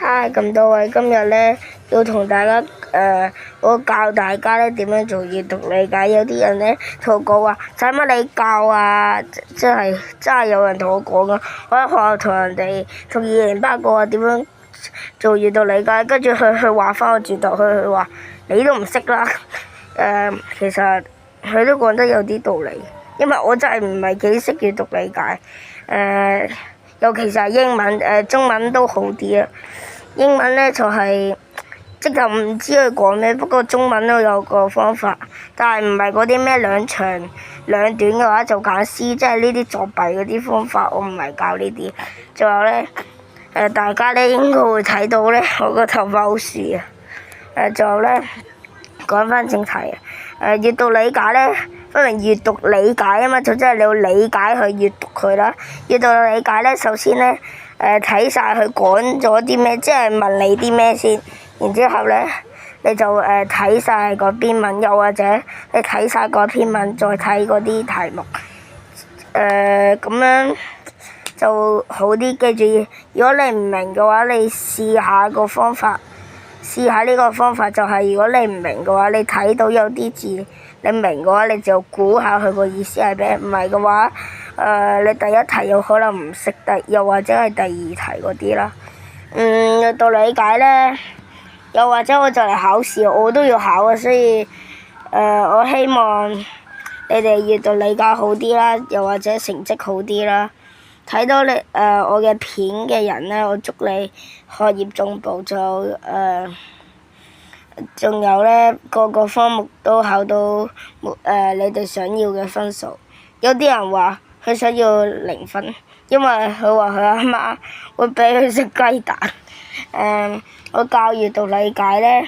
嗨，咁多位，今日咧要同大家我教大家咧點樣做閱讀理解。有啲人咧同我講話，使乜你教啊？真係有人同我講噶。我喺學校同人哋同二年班講話點樣做閱讀理解，跟住佢話翻我轉頭，佢話你都唔識啦。其實佢都講得有啲道理，因為我真係唔係幾識閱讀理解。尤其是係英文，中文都好啲啊。英文咧就係即係唔知佢講咩，不過中文都有個方法，但係唔係嗰啲咩兩長兩短嘅話就揀 C，即係呢啲作弊嗰啲方法，我唔係教呢啲。仲有咧，大家咧應該會睇到咧，我個頭髮好豎啊。仲有咧，講翻正題啊。閱讀理解咧，分明閱讀理解啊嘛，就即係你要理解佢，閱讀佢啦。閱讀理解咧，首先咧，睇晒佢講咗啲咩，即係問你啲咩先，然之後咧，你就睇晒嗰篇文，又或者你睇晒嗰篇文，再睇嗰啲題目，咁樣就好啲。記住，如果你唔明嘅話，你試下個方法。試下呢個方法就係，如果你唔明嘅話，你睇到有啲字你明嘅話，你就估下佢個意思係咩。唔係嘅話，你第一題有可能唔識得，又或者係第二題嗰啲啦。閱讀理解咧，又或者我就嚟考試，我都要考啊，所以我希望你哋閱讀理解好啲啦，又或者成績好啲啦。睇到你我嘅片嘅人咧，我祝你學業進步，仲有咧個個科目都考到你哋想要嘅分數。有啲人話佢想要0分，因為佢話佢阿媽會俾佢食雞蛋。我教閱讀理解咧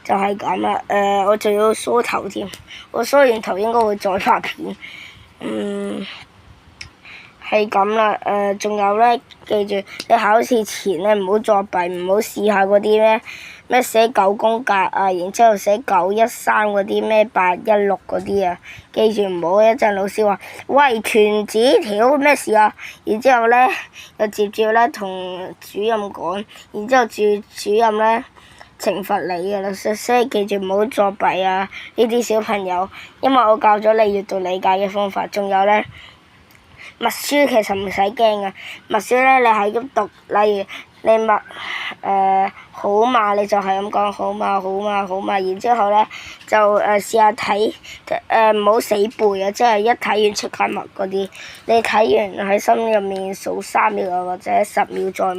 就係咁啦。我仲要梳頭添，我梳完頭應該會再拍片。係咁啦，仲有咧，記住你考試前咧唔好作弊，唔好試下嗰啲咩寫9宮格啊，然之後寫913嗰啲咩816嗰啲啊，記住唔好一陣老師話喂傳紙條咩事啊，然之後咧又接住咧同主任講，然之後主任咧懲罰你㗎啦，所以記住唔好作弊啊呢啲小朋友，因為我教咗你閱讀理解嘅方法，仲有咧。默書其實唔使驚㗎，默書咧你係咁讀，例如你默好嘛，你就係咁講好嘛好嘛好嘛，然之後咧就試下睇唔好死背啊，即係一睇完即刻默嗰啲，你睇完喺心入面數3秒或者10秒再默。